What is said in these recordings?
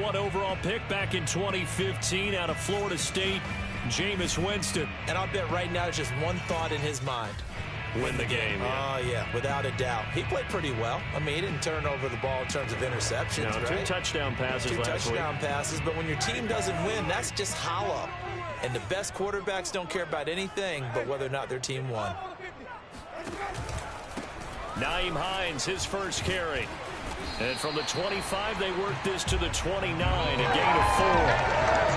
1 overall pick back in 2015 out of Florida State, Jameis Winston. And I'll bet right now there's just one thought in his mind. Win the game. Oh, yeah, without a doubt. He played pretty well. I mean, he didn't turn over the ball in terms of interceptions, no, right? 2 touchdown passes last week. 2 touchdown passes, but when your team doesn't win, that's just hollow. And the best quarterbacks don't care about anything but whether or not their team won. Nyheim Hines, his first carry. And from the 25, they work this to the 29, a gain of 4.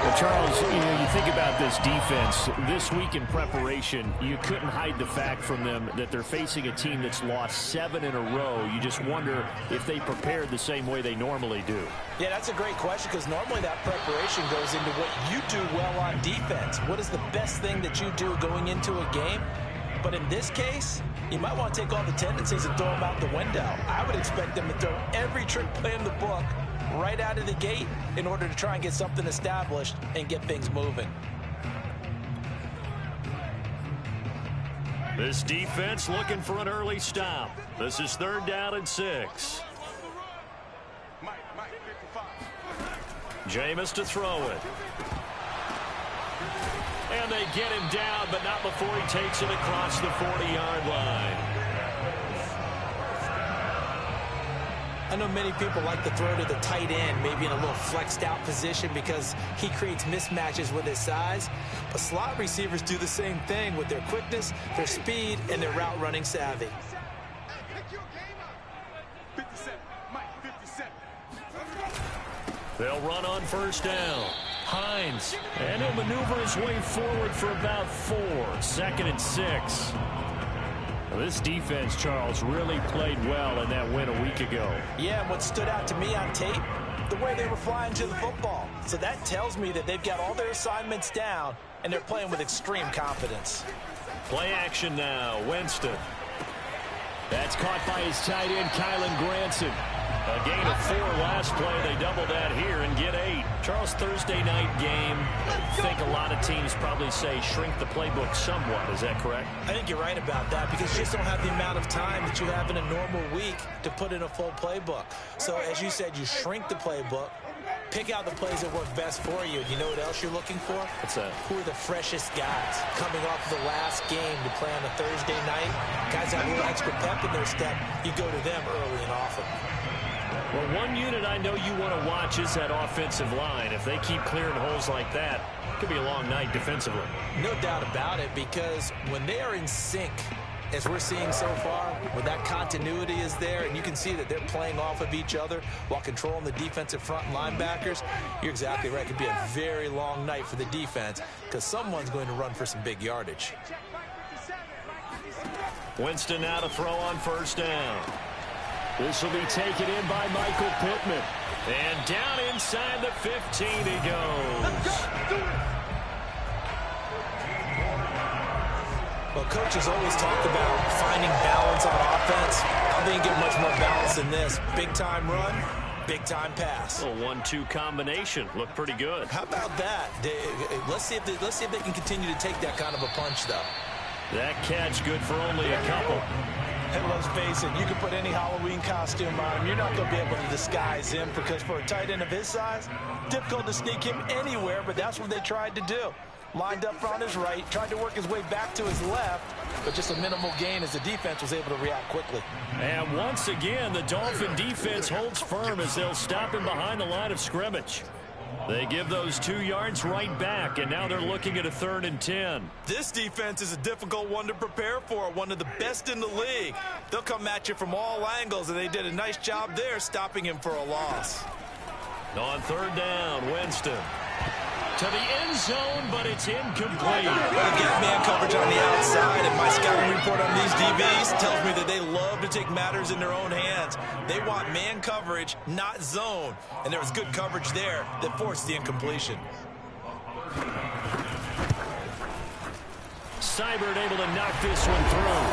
Well, Charles, you think about this defense. This week in preparation, you couldn't hide the fact from them that they're facing a team that's lost 7 in a row. You just wonder if they prepared the same way they normally do. Yeah, that's a great question because normally that preparation goes into what you do well on defense. What is the best thing that you do going into a game? But in this case, you might want to take all the tendencies and throw them out the window. I would expect them to throw every trick play in the book right out of the gate in order to try and get something established and get things moving. This defense looking for an early stop. This is 3rd down and 6. Jameis to throw it. And they get him down, but not before he takes it across the 40-yard line. I know many people like to throw to the tight end, maybe in a little flexed out position because he creates mismatches with his size. But slot receivers do the same thing with their quickness, their speed, and their route running savvy. They'll run on 1st down. Hines, and he'll maneuver his way forward for about 4. 2nd and 6. This defense, Charles, really played well in that win a week ago. Yeah, and what stood out to me on tape, the way they were flying to the football. So that tells me that they've got all their assignments down, and they're playing with extreme confidence. Play action now, Winston. That's caught by his tight end, Kylen Granson. A gain of 4 last play. They double that here and get 8. Charles, Thursday night game, I think a lot of teams probably say shrink the playbook somewhat. Is that correct? I think you're right about that because you just don't have the amount of time that you have in a normal week to put in a full playbook. So, as you said, you shrink the playbook, pick out the plays that work best for you. You know what else you're looking for? What's that? Who are the freshest guys coming off the last game to play on a Thursday night? Guys have a little extra pep in their step. You go to them early and often. Well, one unit I know you want to watch is that offensive line. If they keep clearing holes like that, it could be a long night defensively. No doubt about it, because when they are in sync, as we're seeing so far, when that continuity is there, and you can see that they're playing off of each other while controlling the defensive front linebackers, you're exactly right. It could be a very long night for the defense because someone's going to run for some big yardage. Winston now to throw on 1st down. This will be taken in by Michael Pittman. And down inside the 15 he goes. Well, coaches always talk about finding balance on offense. I don't think you get much more balance than this. Big-time run, big-time pass. A 1-2 combination. Looked pretty good. How about that? Let's see if they can continue to take that kind of a punch, though. That catch good for only a couple. And let's face it, you can put any Halloween costume on him. You're not going to be able to disguise him because for a tight end of his size, difficult to sneak him anywhere, but that's what they tried to do. Lined up on his right, tried to work his way back to his left, but just a minimal gain as the defense was able to react quickly. And once again, the Dolphin defense holds firm as they'll stop him behind the line of scrimmage. They give those 2 yards right back, and now they're looking at a 3rd and 10. This defense is a difficult one to prepare for, one of the best in the league. They'll come at you from all angles, and they did a nice job there stopping him for a loss. On 3rd down, Winston. To the end zone, but it's incomplete. Well, get man coverage on the outside, and my scouting report on these DBs tells me that they love to take matters in their own hands. They want man coverage, not zone. And there was good coverage there that forced the incompletion. Seibert able to knock this one through.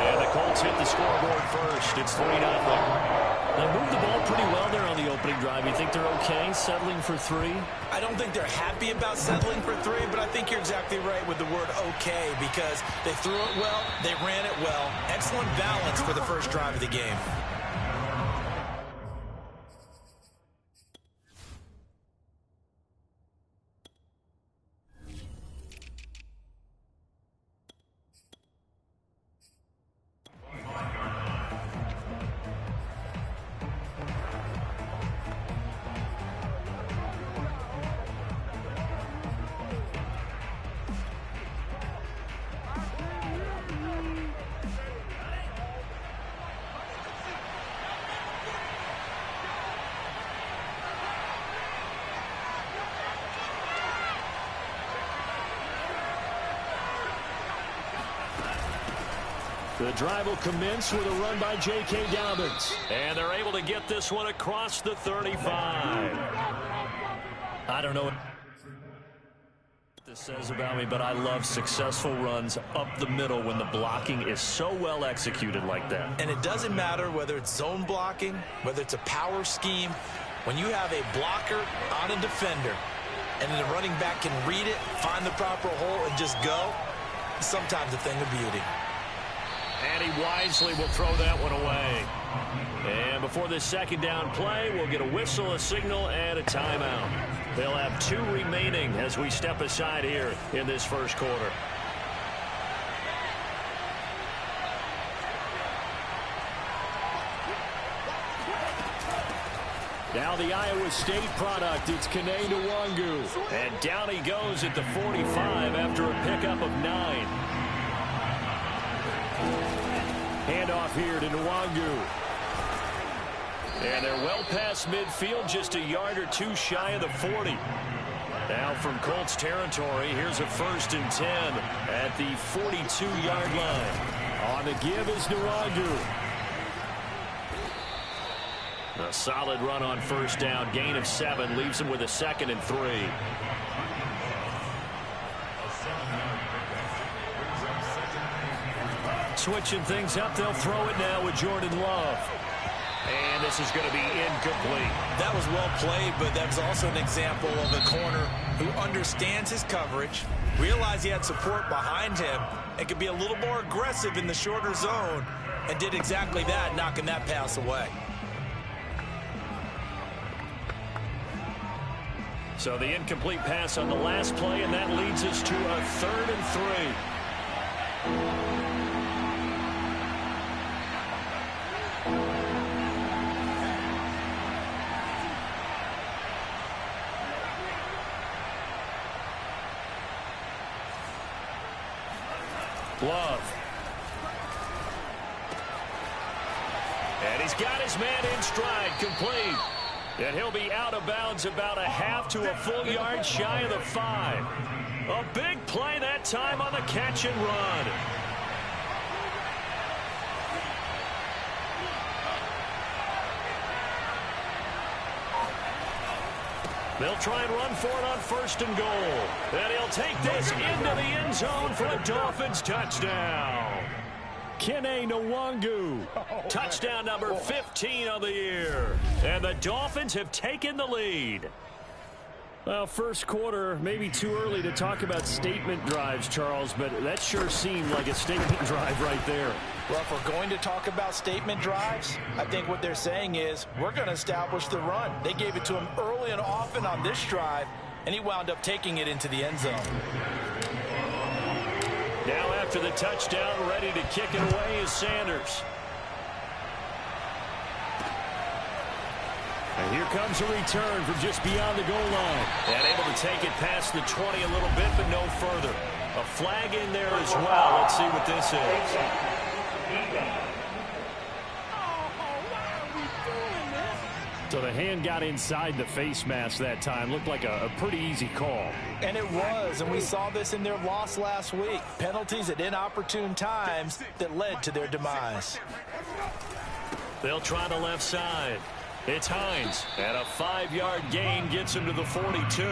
And the Colts hit the scoreboard first. It's 3-0. They moved the ball pretty well there on the opening drive. You think they're okay settling for 3? I don't think they're happy about settling for 3, but I think you're exactly right with the word okay because they threw it well, they ran it well. Excellent balance for the first drive of the game. The drive will commence with a run by J.K. Dobbins. And they're able to get this one across the 35. I don't know what this says about me, but I love successful runs up the middle when the blocking is so well executed like that. And it doesn't matter whether it's zone blocking, whether it's a power scheme. When you have a blocker on a defender and then the running back can read it, find the proper hole, and just go, sometimes a thing of beauty. And he wisely will throw that one away. And before this second down play, we'll get a whistle, a signal, and a timeout. They'll have 2 remaining as we step aside here in this first quarter. Now the Iowa State product, it's Kene Nwangu. And down he goes at the 45 after a pickup of 9. Handoff here to Nwangu. And they're well past midfield, just a yard or 2 shy of the 40. Now from Colts territory, here's a 1st and 10 at the 42-yard line. On the give is Nwangu. A solid run on 1st down, gain of 7, leaves him with a 2nd and 3. Switching things up, they'll throw it now with Jordan Love. And this is going to be incomplete. That was well played, but that's also an example of a corner who understands his coverage, realized he had support behind him, and could be a little more aggressive in the shorter zone, and did exactly that, knocking that pass away. So the incomplete pass on the last play, and that leads us to a 3rd and 3. Love. And he's got his man in stride, complete. And he'll be out of bounds about a half to a full yard shy of the 5. A big play that time on the catch and run. They'll try and run for it on 1st and goal. And he'll take this into the end zone for a Dolphins touchdown. Kene Nwangu. Touchdown number 15 of the year. And the Dolphins have taken the lead. Well, first quarter, maybe too early to talk about statement drives, Charles, but that sure seemed like a statement drive right there. Well, if we're going to talk about statement drives, I think what they're saying is we're going to establish the run. They gave it to him early and often on this drive, and he wound up taking it into the end zone. Now after the touchdown, ready to kick it away is Sanders. And here comes a return from just beyond the goal line. And able to take it past the 20 a little bit, but no further. A flag in there as well. Let's see what this is. So the hand got inside the face mask that time. Looked like a pretty easy call. And it was, and we saw this in their loss last week. Penalties at inopportune times that led to their demise. They'll try the left side. It's Hines, and a 5-yard gain gets him to the 42.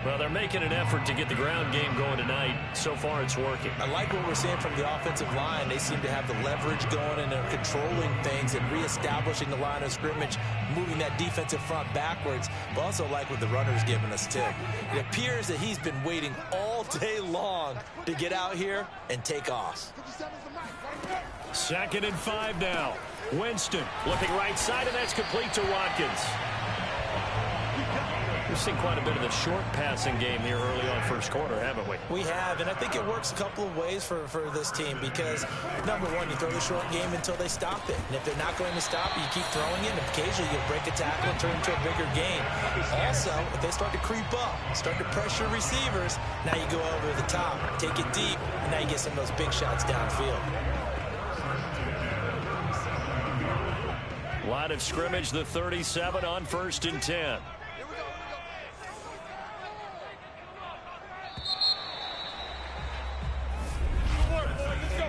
Well, they're making an effort to get the ground game going tonight. So far, it's working. I like what we're seeing from the offensive line. They seem to have the leverage going, and they're controlling things and reestablishing the line of scrimmage, moving that defensive front backwards. But also like what the runner's giving us, too. It appears that he's been waiting all day long to get out here and take off. 2nd and 5 now. Winston looking right side, and that's complete to Watkins. We've seen quite a bit of the short passing game here early on first quarter, haven't we? We have, and I think it works a couple of ways for this team because, number one, you throw the short game until they stop it. And if they're not going to stop it, you keep throwing it, and occasionally you'll break a tackle and turn into a bigger game. Also, if they start to creep up, start to pressure receivers, now you go over the top, take it deep, and now you get some of those big shots downfield. Line of scrimmage, the 37 on 1st and 10.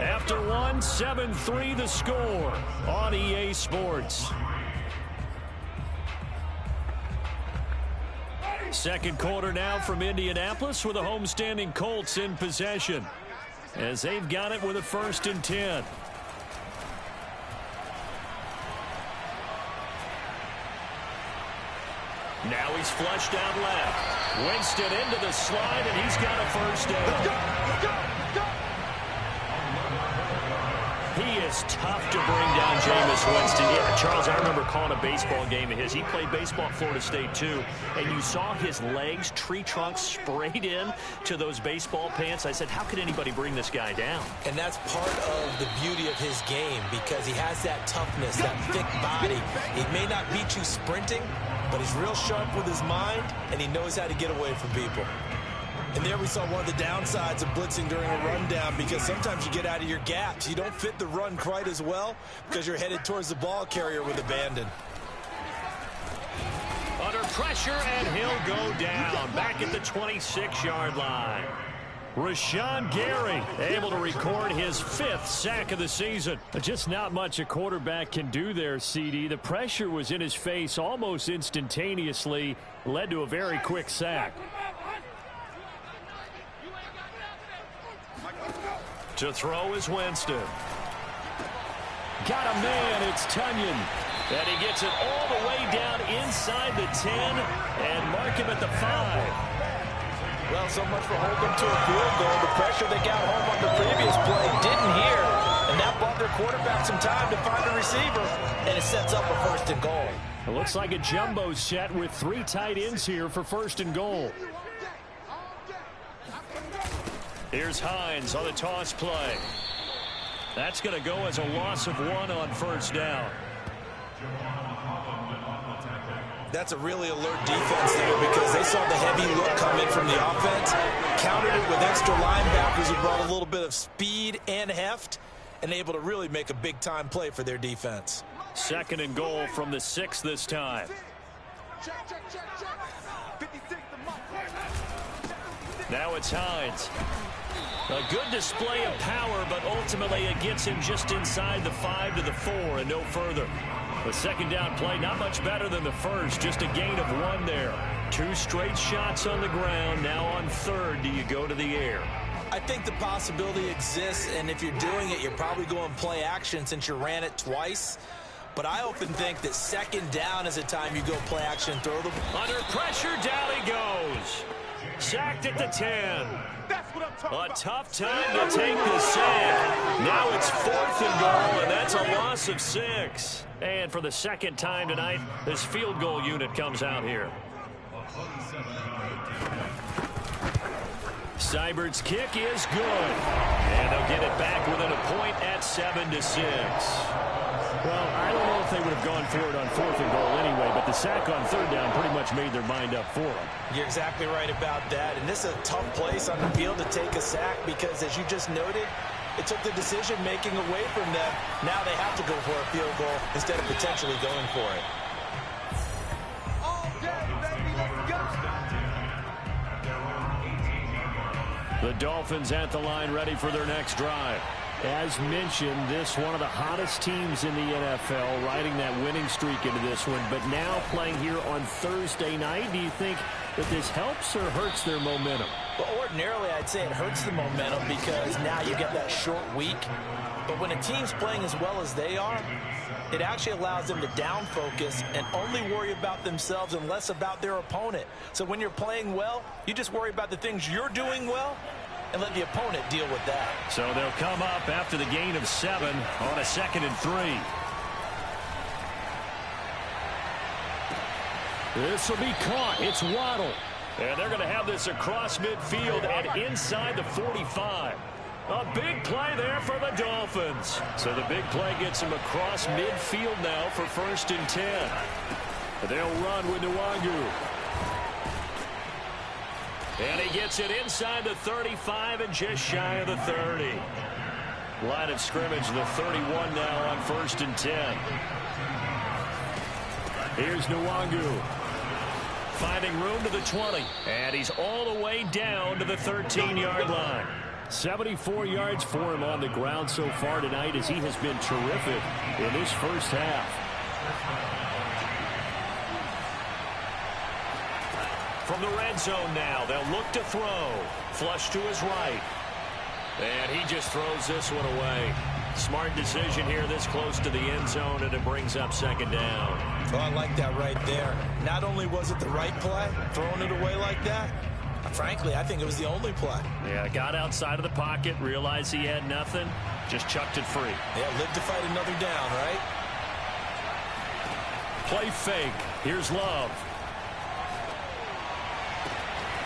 After one, 7-3 the score on EA Sports. Second quarter now from Indianapolis with the homestanding Colts in possession as they've got it with a 1st and 10. Now he's flushed out left. Winston into the slide, and he's got a 1st down. Let's go. He is tough to bring down Jameis Winston. Yeah, Charles, I remember calling a baseball game of his. He played baseball at Florida State, too. And you saw his legs, tree trunks sprayed in to those baseball pants. I said, how could anybody bring this guy down? And that's part of the beauty of his game because he has that toughness, that thick body. He may not beat you sprinting, but he's real sharp with his mind, and he knows how to get away from people. And there we saw one of the downsides of blitzing during a rundown because sometimes you get out of your gaps. You don't fit the run quite as well because you're headed towards the ball carrier with abandon. Under pressure, and he'll go down back at the 26-yard line. Rashawn Gary able to record his 5th sack of the season. Just not much a quarterback can do there, CD. The pressure was in his face almost instantaneously, led to a very quick sack. To throw is Winston. Got a man, it's Tunyon. And he gets it all the way down inside the 10 and mark him at the 5. Well, so much for holding to a field goal. The pressure they got home on the previous play didn't hear, and that bought their quarterback some time to find a receiver, and it sets up a 1st and goal. It looks like a jumbo set with 3 tight ends here for 1st and goal. Here's Hines on the toss play. That's going to go as a loss of 1 on 1st down. That's a really alert defense there because they saw the heavy look coming from the offense, countered it with extra linebackers who brought a little bit of speed and heft, and able to really make a big-time play for their defense. 2nd and goal from the 6 this time. Now it's Hines. A good display of power, but ultimately it gets him just inside the 5 to the 4 and no further. The 2nd down play, not much better than the 1st, just a gain of 1 there. 2 straight shots on the ground. Now on 3rd, do you go to the air? I think the possibility exists, and if you're doing it, you're probably going play action since you ran it twice. But I often think that 2nd down is a time you go play action and throw the ball. Under pressure, down he goes. Sacked at the 10. A tough time to take the sack. Now it's 4th and goal, and that's a loss of 6. And for the 2nd time tonight, this field goal unit comes out here. Seibert's kick is good. And they'll get it back within a point at 7-6. Well, I don't know if they would have gone for it on 4th and goal anyway, but the sack on 3rd down pretty much made their mind up for them. You're exactly right about that. And this is a tough place on the field to take a sack because, as you just noted, it took the decision-making away from them. Now they have to go for a field goal instead of potentially going for it. The Dolphins at the line ready for their next drive. As mentioned, this one of the hottest teams in the NFL, riding that winning streak into this one, but now playing here on Thursday night. Do you think that this helps or hurts their momentum? Well, ordinarily, I'd say it hurts the momentum because now you get that short week. But when a team's playing as well as they are, it actually allows them to down focus and only worry about themselves and less about their opponent. So when you're playing well, you just worry about the things you're doing well and let the opponent deal with that. So they'll come up after the gain of 7 on a 2nd and 3. This will be caught. It's Waddle. And they're going to have this across midfield and inside the 45. A big play there for the Dolphins. So the big play gets them across midfield now for 1st and 10. They'll run with Nwangu. And he gets it inside the 35 and just shy of the 30. Line of scrimmage, the 31 now on 1st and 10. Here's Nwangu. Finding room to the 20. And he's all the way down to the 13-yard line. 74 yards for him on the ground so far tonight, as he has been terrific in this first half. From the red zone now, they'll look to throw. Flush to his right. And he just throws this one away. Smart decision here this close to the end zone, and it brings up second down. Oh, I like that right there. Not only was it the right play, throwing it away like that, frankly, I think it was the only play. Yeah, got outside of the pocket, realized he had nothing, just chucked it free. Yeah, live to fight another down, right? Play fake. Here's Love.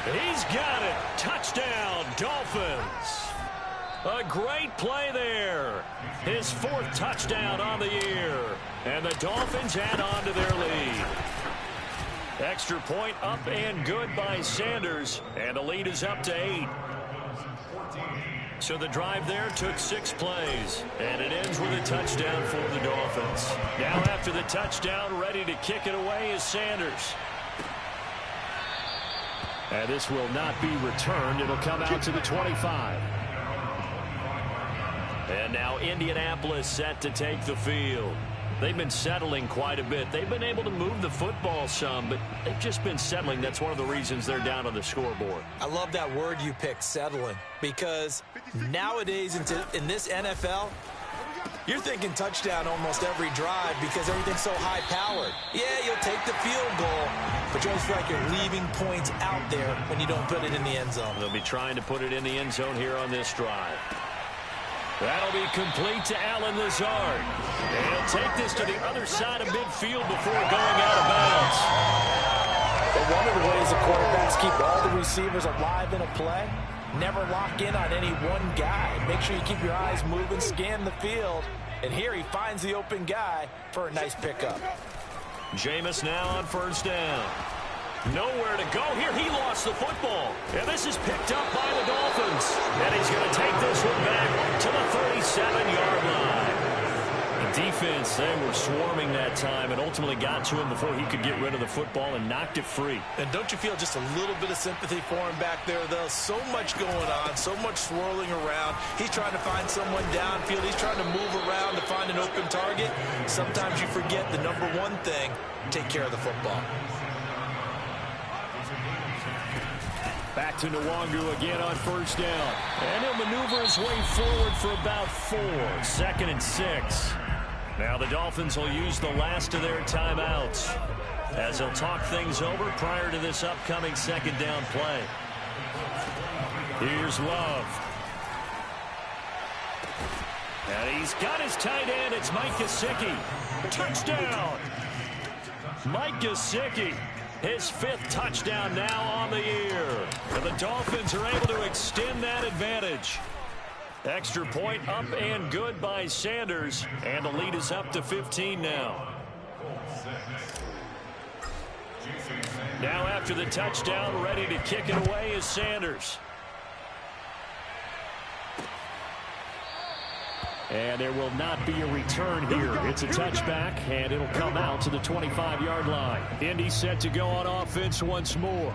He's got it. Touchdown, Dolphins. A great play there. His 4th touchdown on the year. And the Dolphins add on to their lead. Extra point up and good by Sanders. And the lead is up to 8. So the drive there took 6 plays. And it ends with a touchdown for the Dolphins. Now after the touchdown, ready to kick it away is Sanders. And this will not be returned. It'll come out to the 25. And now Indianapolis set to take the field. They've been settling quite a bit. They've been able to move the football some, but they've just been settling. That's one of the reasons they're down on the scoreboard. I love that word you picked, settling, because nowadays in this NFL, you're thinking touchdown almost every drive because everything's so high-powered. Yeah, you'll take the field goal, but you always feel like you're leaving points out there when you don't put it in the end zone. They'll be trying to put it in the end zone here on this drive. That'll be complete to Allen Lazard. And he'll take this to the other side of midfield before going out of bounds. But one of the ways the quarterbacks keep all the receivers alive in a play, never lock in on any one guy. Make sure you keep your eyes moving, scan the field. And here he finds the open guy for a nice pickup. Jameis now on first down. Nowhere to go here. He lost the football. And this is picked up by the Dolphins. And he's going to take this one back to the 37-yard line. The defense, they were swarming that time and ultimately got to him before he could get rid of the football and knocked it free. And don't you feel just a little bit of sympathy for him back there, though? So much going on, so much swirling around. He's trying to find someone downfield. He's trying to move around to find an open target. Sometimes you forget the number one thing, take care of the football. Back to Nwangu again on first down. And he'll maneuver his way forward for about 4. 2nd and 6. Now the Dolphins will use the last of their timeouts as they'll talk things over prior to this upcoming second down play. Here's Love. And he's got his tight end. It's Mike Gesicki. Touchdown! Mike Gesicki. His 5th touchdown now on the year. And the Dolphins are able to extend that advantage. Extra point up and good by Sanders. And the lead is up to 15 now. Now after the touchdown, ready to kick it away is Sanders. And there will not be a return here. It's a touchback, and it'll come out to the 25-yard line. Indy set to go on offense once more.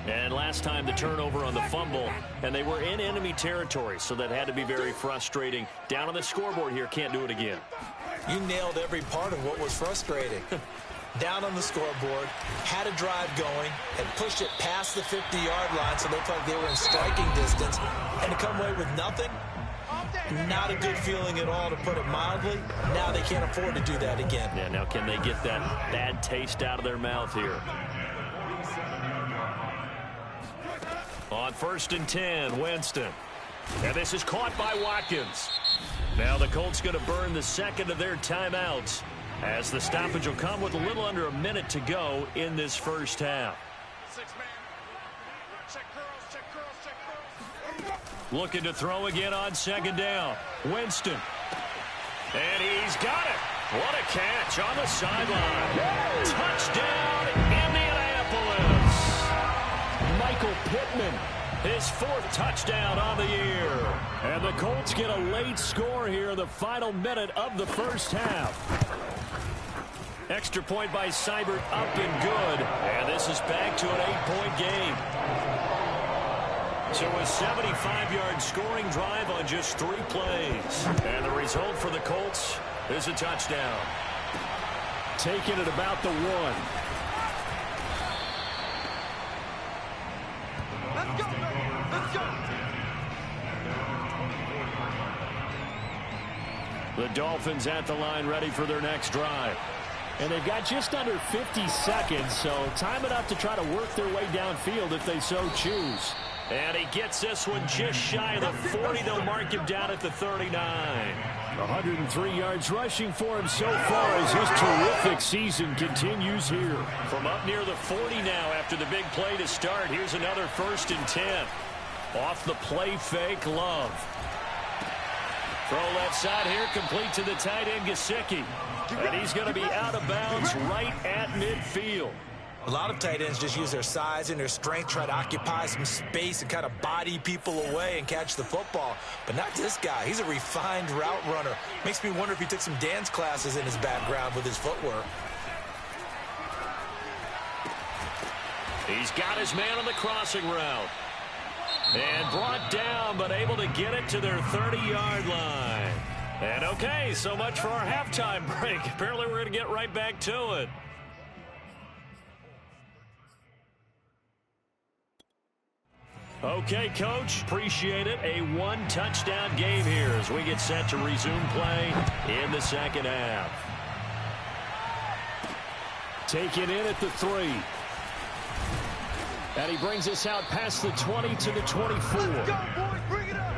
And last time the turnover on the fumble, and they were in enemy territory, so that had to be very frustrating. Down on the scoreboard here, can't do it again. You nailed every part of what was frustrating. Down on the scoreboard, had a drive going, and pushed it past the 50-yard line so they felt like they were in striking distance, and to come away with nothing, not a good feeling at all, to put it mildly. Now they can't afford to do that again. Yeah, now can they get that bad taste out of their mouth here? On 1st and 10, Winston. And this is caught by Watkins. Now the Colts going to burn the 2nd of their timeouts, as the stoppage will come with a little under a minute to go in this first half. Looking to throw again on 2nd down. Winston. And he's got it. What a catch on the sideline. Touchdown, Indianapolis. Michael Pittman, his 4th touchdown on the year. And the Colts get a late score here in the final minute of the first half. Extra point by Seibert, up and good. And this is back to an 8-point game. So a 75-yard scoring drive on just 3 plays. And the result for the Colts is a touchdown. Taking it about the 1. Let's go, baby. Let's go. The Dolphins at the line ready for their next drive. And they've got just under 50 seconds, so time enough to try to work their way downfield if they so choose. And he gets this one just shy of the 40. They'll mark him down at the 39. 103 yards rushing for him so far as his terrific season continues here. From up near the 40 now after the big play to start. Here's another 1st and 10. Off the play fake, Love. Throw left side here, complete to the tight end, Gesicki. And he's going to be out of bounds right at midfield. A lot of tight ends just use their size and their strength, try to occupy some space and kind of body people away and catch the football. But not this guy. He's a refined route runner. Makes me wonder if he took some dance classes in his background with his footwork. He's got his man on the crossing route. And brought down, but able to get it to their 30-yard line. And okay, so much for our halftime break. Apparently we're going to get right back to it. Okay, Coach, appreciate it. A 1-touchdown game here as we get set to resume play in the second half. Taken in at the 3. And he brings us out past the 20 to the 24. Let's go, boys. Bring it up.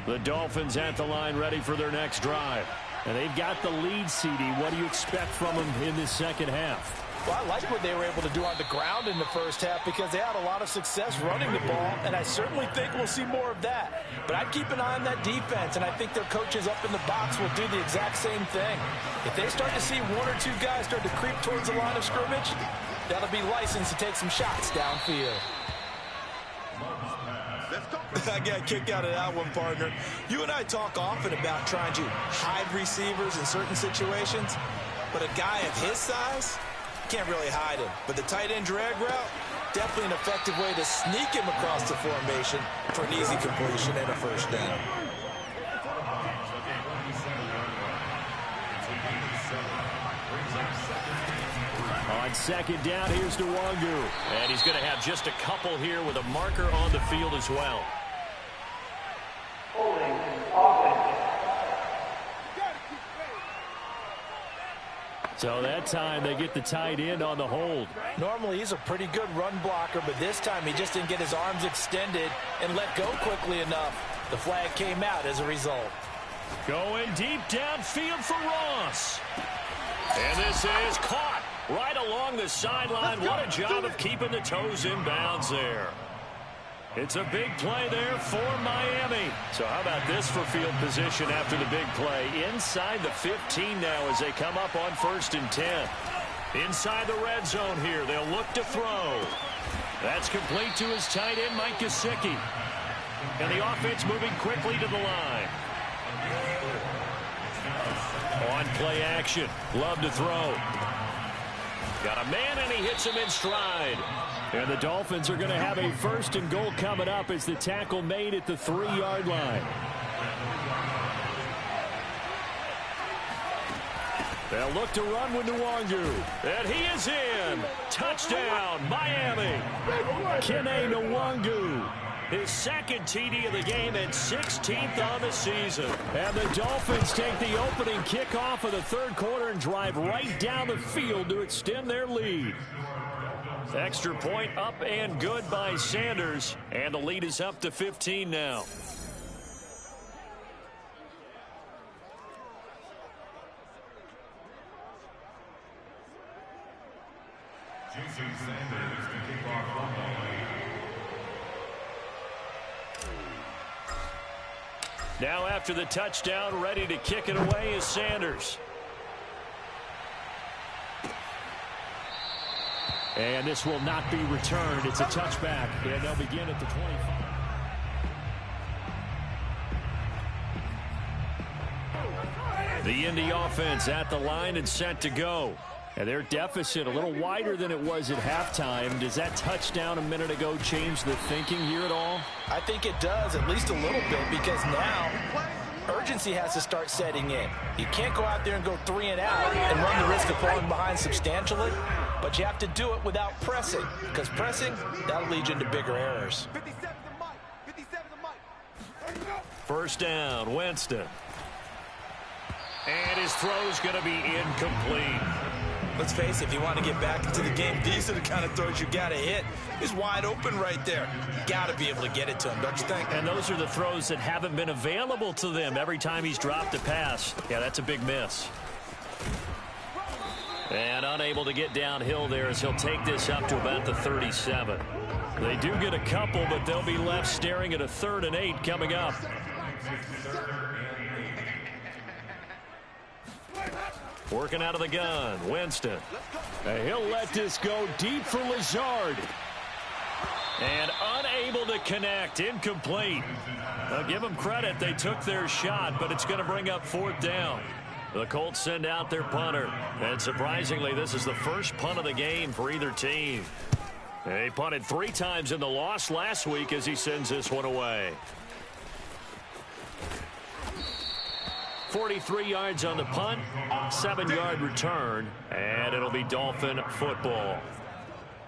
The Dolphins at the line ready for their next drive. And they've got the lead, CD. What do you expect from them in this second half? Well, I like what they were able to do on the ground in the first half because they had a lot of success running the ball, and I certainly think we'll see more of that. But I'd keep an eye on that defense, and I think their coaches up in the box will do the exact same thing. If they start to see 1 or 2 guys start to creep towards the line of scrimmage, that'll be licensed to take some shots downfield. I got a kick out of that one, partner. You and I talk often about trying to hide receivers in certain situations, but a guy of his size can't really hide him. But the tight end drag route, definitely an effective way to sneak him across the formation for an easy completion and a 1st down. On 2nd down, here's Nwangu. And he's going to have just a couple here with a marker on the field as well. So that time they get the tight end on the hold. Normally he's a pretty good run blocker, but this time he just didn't get his arms extended and let go quickly enough. The flag came out as a result. Going deep downfield for Ross. And this is caught right along the sideline. What a job of keeping the toes in bounds there. It's a big play there for Miami. So how about this for field position after the big play? Inside the 15 now as they come up on 1st and 10. Inside the red zone here. They'll look to throw. That's complete to his tight end, Mike Gesicki. And the offense moving quickly to the line. On play action. Love to throw. Got a man, and he hits him in stride. And the Dolphins are going to have a 1st and goal coming up as the tackle made at the 3-yard line. They'll look to run with Nwangu. And he is in. Touchdown, Miami. Kene Nwangu. His 2nd TD of the game and 16th on the season. And the Dolphins take the opening kickoff of the 3rd quarter and drive right down the field to extend their lead. Extra point up and good by Sanders. And the lead is up to 15 now. Jason Sanders to kick off football. Now after the touchdown, ready to kick it away is Sanders. And this will not be returned. It's a touchback. And they'll begin at the 25. The Indy offense at the line and set to go. And their deficit a little wider than it was at halftime. Does that touchdown a minute ago change the thinking here at all? I think it does, at least a little bit, because now urgency has to start setting in. You can't go out there and go 3 and out and run the risk of falling behind substantially, but you have to do it without pressing, because pressing, that'll lead you into bigger errors. 57 to Mike. 57 to Mike. First down, Winston. And his throw's going to be incomplete. Let's face it, if you want to get back into the game, these are the kind of throws you got to hit. He's wide open right there. Got to be able to get it to him, don't you think? And those are the throws that haven't been available to them every time he's dropped a pass. Yeah, that's a big miss. And unable to get downhill there as he'll take this up to about the 37. They do get a couple, but they'll be left staring at a 3rd and 8 coming up. Working out of the gun, Winston. And he'll let this go deep for Lazard. And unable to connect, incomplete. I'll give them credit, they took their shot, but it's going to bring up 4th down. The Colts send out their punter. And surprisingly, this is the first punt of the game for either team. He punted 3 times in the loss last week as he sends this one away. 43 yards on the punt, 7-yard return, and it'll be Dolphin football.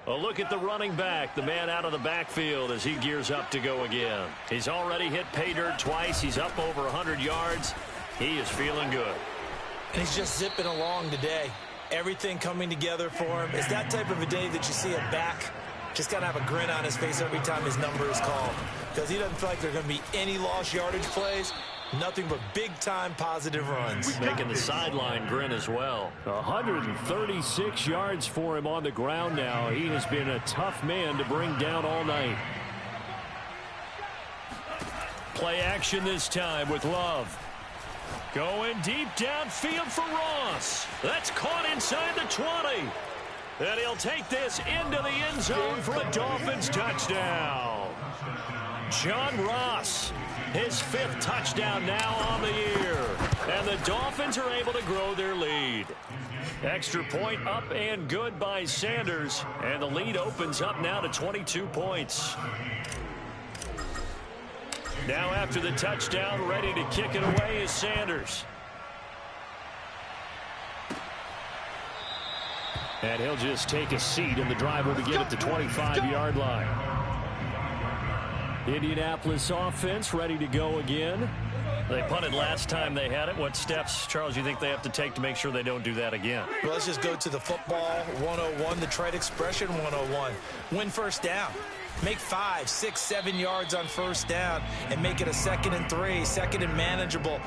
A look at the running back, the man out of the backfield as he gears up to go again. He's already hit pay dirt twice. He's up over 100 yards. He is feeling good. And he's just zipping along today. Everything coming together for him. It's that type of a day that you see a back just got to have a grin on his face every time his number is called, because he doesn't feel like there are going to be any lost yardage plays. Nothing but big-time positive runs. Making the sideline grin as well. 136 yards for him on the ground now. He has been a tough man to bring down all night. Play action this time with Love. Going deep downfield for Ross. That's caught inside the 20. And he'll take this into the end zone for a Dolphins touchdown. John Ross, his 5th touchdown now on the year. And the Dolphins are able to grow their lead. Extra point up and good by Sanders. And the lead opens up now to 22 points. Now after the touchdown, ready to kick it away is Sanders. And he'll just take a seat, and the drive will begin at the 25-yard line. Indianapolis offense ready to go again. They punted last time they had it. What steps, Charles, you think they have to take to make sure they don't do that again? Well, let's just go to the football 101, the trade expression 101. Win first down. Make 5, 6, 7 yards on first down and make it a 2nd and 3, 2nd and manageable.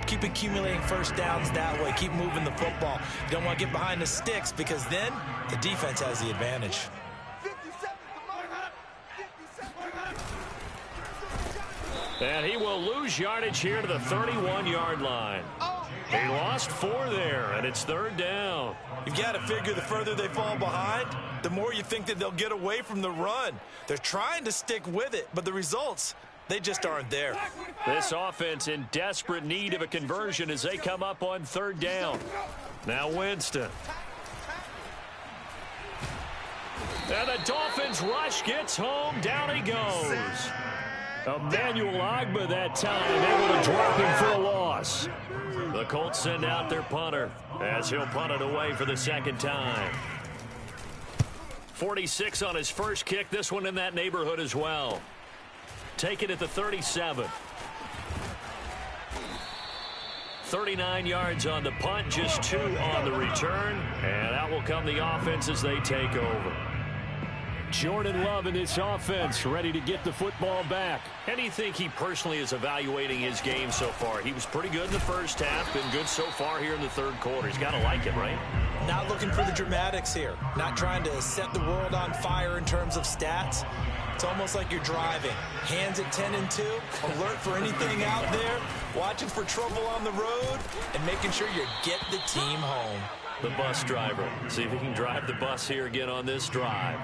Keep accumulating first downs that way. Keep moving the football. You don't want to get behind the sticks, because then the defense has the advantage. 57 to Mike. 57. And he will lose yardage here to the 31-yard line. He lost 4 there, and it's 3rd down. You've got to figure the further they fall behind, the more you think that they'll get away from the run. They're trying to stick with it, but the results, they just aren't there. This offense in desperate need of a conversion as they come up on 3rd down. Now Winston. And the Dolphins rush gets home. Down he goes. Emmanuel Ogbah that time able to drop him for a loss. The Colts send out their punter as he'll punt it away for the 2nd time. 46 on his first kick. This one in that neighborhood as well. Take it at the 37. 39 yards on the punt, just 2 on the return. And out will come the offense as they take over. Jordan Love in this offense ready to get the football back. How do you think he personally is evaluating his game so far? He was pretty good in the first half, been good so far here in the 3rd quarter. He's got to like it, right? Not looking for the dramatics here. Not trying to set the world on fire in terms of stats. It's almost like you're driving. Hands at 10 and 2, alert for anything out there, watching for trouble on the road, and making sure you get the team home. The bus driver. See if he can drive the bus here again on this drive.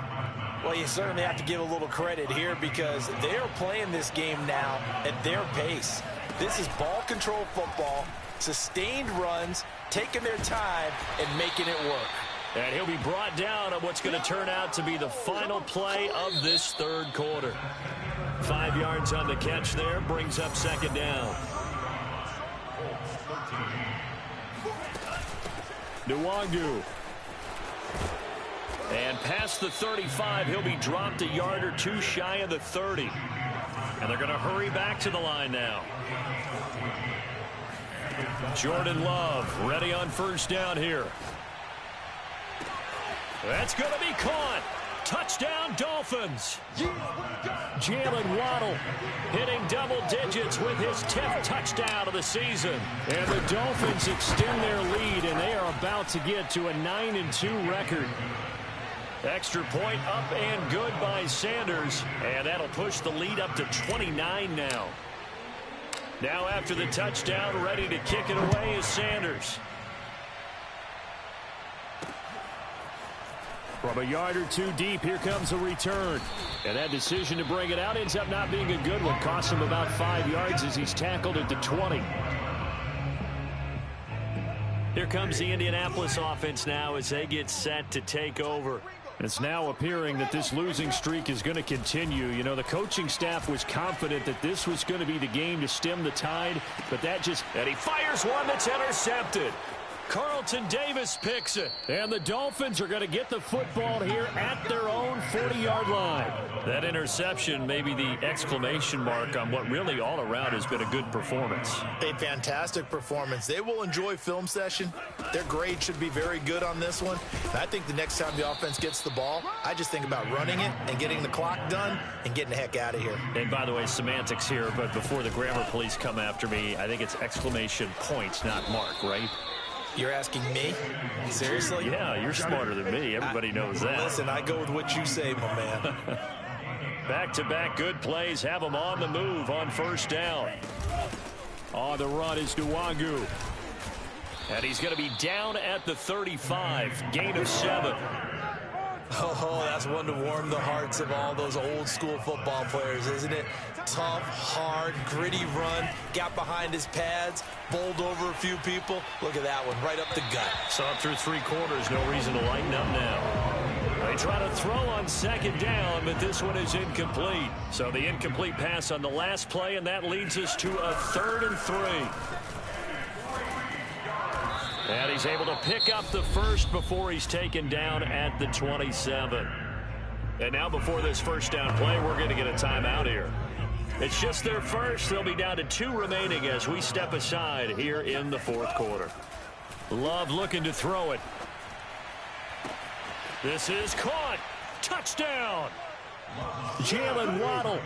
Well, you certainly have to give a little credit here, because they are playing this game now at their pace. This is ball control football, sustained runs, taking their time, and making it work. And he'll be brought down on what's going to turn out to be the final play of this third quarter. 5 yards on the catch there, brings up second down. Nwangu. And past the 35, he'll be dropped a yard or two shy of the 30. And they're going to hurry back to the line now. Jordan Love ready on first down here. That's going to be caught. Touchdown, Dolphins. Jalen Waddle hitting double digits with his 10th touchdown of the season. And the Dolphins extend their lead, and they are about to get to a 9-2 record. Extra point up and good by Sanders, and that'll push the lead up to 29 now. Now after the touchdown, ready to kick it away is Sanders. From a yard or two deep, here comes a return. And that decision to bring it out ends up not being a good one. Costs him about 5 yards as he's tackled at the 20. Here comes the Indianapolis offense now as they get set to take over. It's now appearing that this losing streak is going to continue. You know, the coaching staff was confident that this was going to be the game to stem the tide, but that just... And he fires one that's intercepted. Carlton Davis picks it. And the Dolphins are going to get the football here at their own 40-yard line. That interception may be the exclamation mark on what really all around has been a good performance. A fantastic performance. They will enjoy film session. Their grade should be very good on this one. And I think the next time the offense gets the ball, I just think about running it and getting the clock done and getting the heck out of here. And by the way, semantics here, but before the grammar police come after me, I think it's exclamation points, not mark, right? You're asking me? Seriously? Yeah, you're smarter than me. Everybody knows that. Listen, I go with what you say, my man. Back-to-back good plays have them on the move on first down. On the run is Nwangu. And he's going to be down at the 35. Gain of 7. Oh, that's one to warm the hearts of all those old school football players, isn't it? Tough, hard, gritty run, got behind his pads, bowled over a few people. Look at that one, right up the gut. Saw it through 3 quarters, no reason to lighten up now. They try to throw on second down, but this one is incomplete. So the incomplete pass on the last play, and that leads us to a 3rd and 3. And he's able to pick up the first before he's taken down at the 27. And now before this first down play, we're going to get a timeout here. It's just their first. They'll be down to 2 remaining as we step aside here in the 4th quarter. Love looking to throw it. This is caught. Touchdown. Jalen Waddle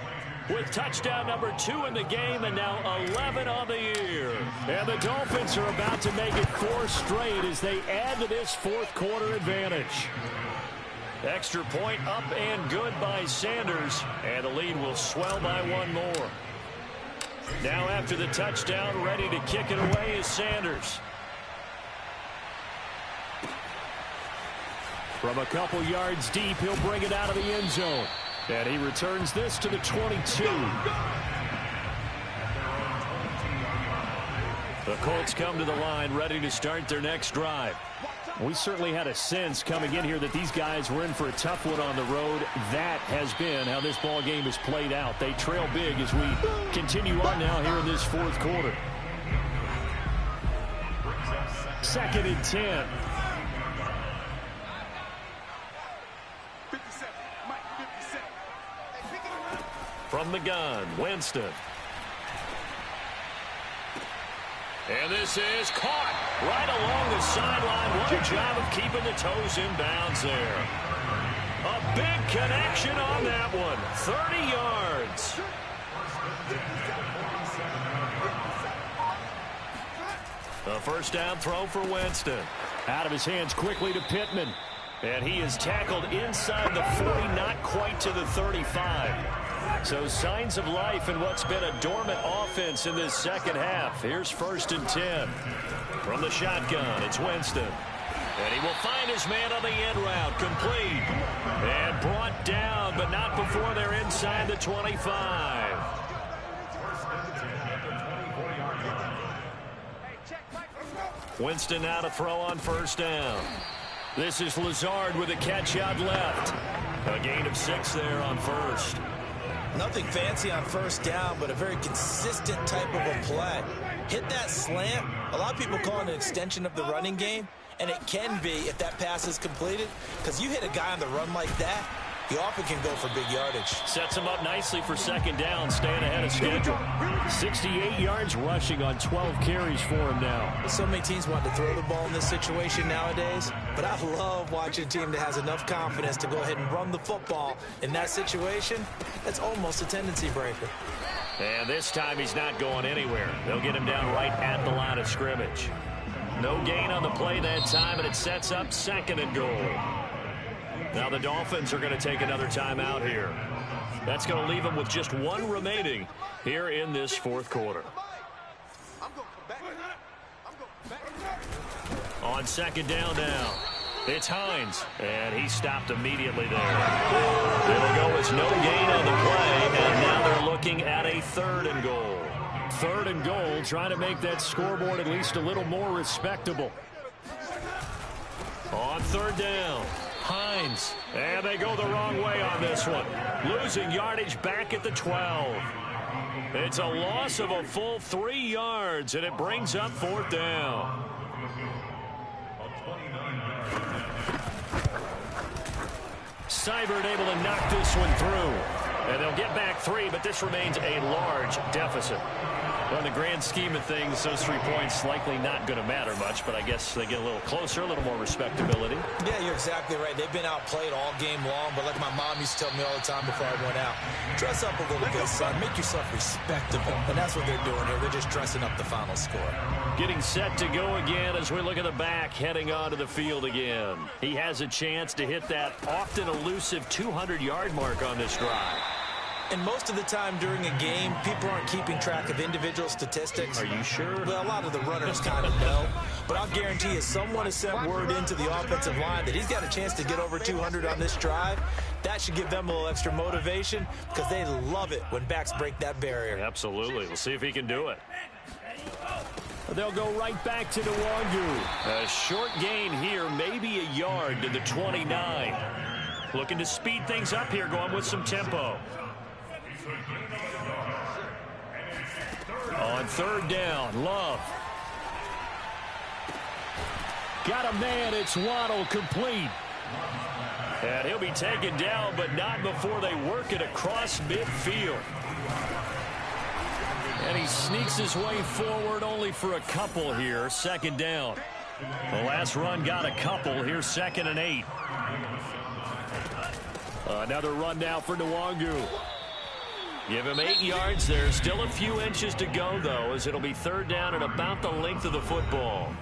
with touchdown number 2 in the game, and now 11 on the year. And the Dolphins are about to make it 4 straight as they add to this 4th quarter advantage. Extra point up and good by Sanders, and the lead will swell by 1 more. Now after the touchdown, ready to kick it away is Sanders. From a couple yards deep, he'll bring it out of the end zone. And he returns this to the 22. The Colts come to the line, ready to start their next drive. We certainly had a sense coming in here that these guys were in for a tough one on the road. That has been how this ball game has played out. They trail big as we continue on now here in this 4th quarter. 2nd and 10. 57, Mike, 57. From the gun, Winston. And this is caught right along the sideline. What a job of keeping the toes in bounds there. A big connection on that one. 30 yards. A first down throw for Winston. Out of his hands quickly to Pittman. And he is tackled inside the 40, not quite to the 35. So signs of life in what's been a dormant offense in this second half. Here's 1st and 10. From the shotgun, it's Winston. And he will find his man on the end route. Complete. And brought down, but not before they're inside the 25. Winston now to throw on first down. This is Lazard with a catch out left. A gain of 6 there on first. Nothing fancy on first down, but a very consistent type of a play. Hit that slant. A lot of people call it an extension of the running game, and it can be if that pass is completed, because you hit a guy on the run like that, he often can go for big yardage. Sets him up nicely for second down, staying ahead of schedule. 68 yards rushing on 12 carries for him now. So many teams want to throw the ball in this situation nowadays, but I love watching a team that has enough confidence to go ahead and run the football. In that situation, that's almost a tendency breaker. And this time he's not going anywhere. They'll get him down right at the line of scrimmage. No gain on the play that time, and it sets up 2nd and goal. Now the Dolphins are going to take another timeout here. That's going to leave them with just 1 remaining here in this 4th quarter. On 2nd down now, it's Hines, and he stopped immediately there. It'll go as no gain on the play, and now they're looking at a 3rd and goal. 3rd and goal, trying to make that scoreboard at least a little more respectable. On 3rd down, Hines, and they go the wrong way on this one. Losing yardage back at the 12. It's a loss of a full 3 yards, and it brings up 4th down. Seibert able to knock this one through. And they'll get back 3, but this remains a large deficit. Well, in the grand scheme of things, those 3 points likely not going to matter much, but I guess they get a little closer, a little more respectability. Yeah, you're exactly right. They've been outplayed all game long, but like my mom used to tell me all the time before I went out, dress up a little bit, son. Make yourself respectable. And that's what they're doing here. They're just dressing up the final score. Getting set to go again as we look at the back, heading onto the field again. He has a chance to hit that often elusive 200-yard mark on this drive. And most of the time during a game, people aren't keeping track of individual statistics. Are you sure? Well, a lot of the runners kind of know. But I'll guarantee you, someone has sent word into the offensive line that he's got a chance to get over 200 on this drive. That should give them a little extra motivation because they love it when backs break that barrier. Absolutely. We'll see if he can do it. They'll go right back to Nwangu. A short gain here, maybe a yard to the 29. Looking to speed things up here, going with some tempo. On 3rd down, Love. Got a man, it's Waddle, complete. And he'll be taken down, but not before they work it across midfield. And he sneaks his way forward only for a couple here, 2nd down. The last run got a couple, here's 2nd and 8. Another run now for Nwangu. Give him 8 yards there. Still a few inches to go, though, as it'll be 3rd down and about the length of the football.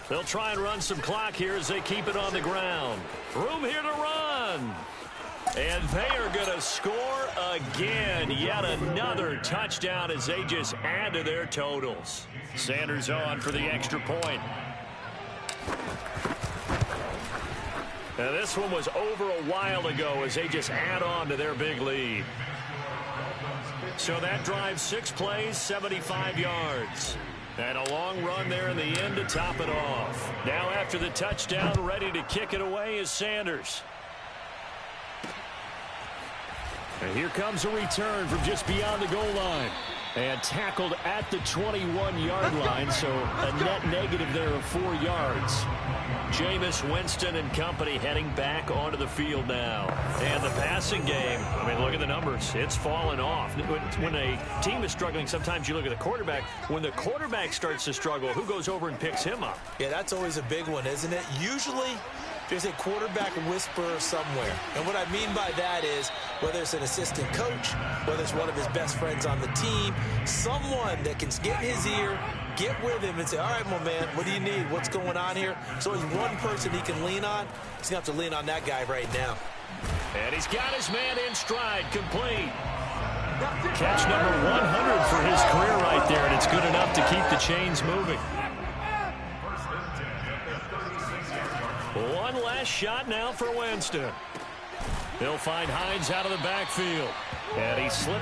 They'll try and run some clock here as they keep it on the ground. Room here to run. And they are going to score again. Yet another touchdown as they just add to their totals. Sanders on for the extra point. Now this one was over a while ago as they just add on to their big lead. So that drives 6 plays, 75 yards. And a long run there in the end to top it off. Now after the touchdown, ready to kick it away is Sanders. And here comes a return from just beyond the goal line. And tackled at the 21-yard line, so a net negative there of 4 yards. Jameis Winston and company heading back onto the field now. And the passing game, I mean, look at the numbers. It's fallen off. When a team is struggling, sometimes you look at the quarterback. When the quarterback starts to struggle, who goes over and picks him up? Yeah, that's always a big one, isn't it? Usually, there's a quarterback whisperer somewhere. And what I mean by that is, whether it's an assistant coach, whether it's one of his best friends on the team, someone that can get in his ear, get with him and say, all right, my man, what do you need? What's going on here? So there's one person he can lean on. He's going to have to lean on that guy right now. And he's got his man in stride, complete. Catch number 100 for his career right there, and it's good enough to keep the chains moving. One last shot now for Winston. He'll find Hines out of the backfield. And he slips